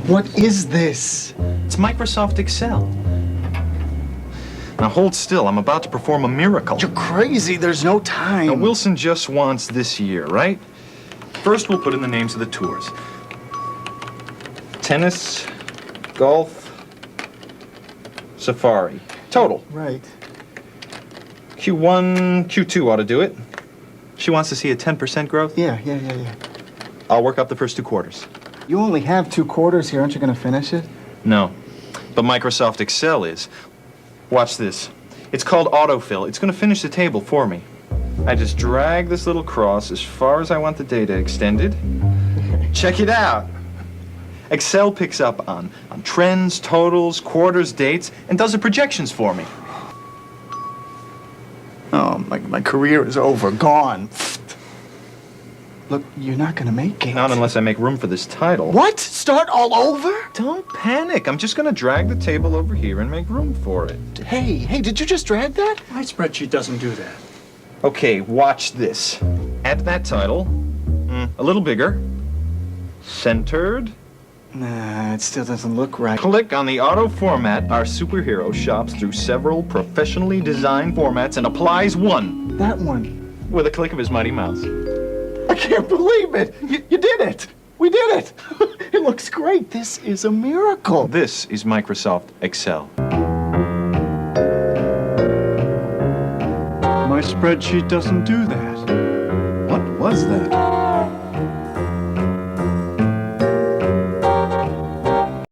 What is this? It's Microsoft Excel. Now hold still, I'm about to perform a miracle. You're crazy. There's no time. Now Wilson just wants this year, right? First we'll put in the names of the tours. Tennis, golf, safari. Total. Right. Q1, Q2 ought to do it. She wants to see a 10% growth. Yeah. I'll work up the first 2 quarters. You only have 2 quarters here. Aren't you going to finish it? No, but Microsoft Excel is. Watch this. It's called autofill. It's going to finish the table for me. I just drag this little cross as far as I want the data extended. Check it out. Excel picks up on trends, totals, quarters, dates, and does the projections for me. Oh, my career is over. Gone. Look, you're not going to make it. Not unless I make room for this title. What? Start all over? Don't panic. I'm just going to drag the table over here and make room for it. Hey, did you just drag that? My spreadsheet doesn't do that. Okay, watch this. Add that title. A little bigger. Centered. Nah, it still doesn't look right. Click on the auto format. Our superhero shops through several professionally designed formats and applies one That one. with a click of his mighty mouse. I can't believe it. You did it. We did it. It looks great. This is a miracle. This is Microsoft Excel. My spreadsheet doesn't do that. What was that?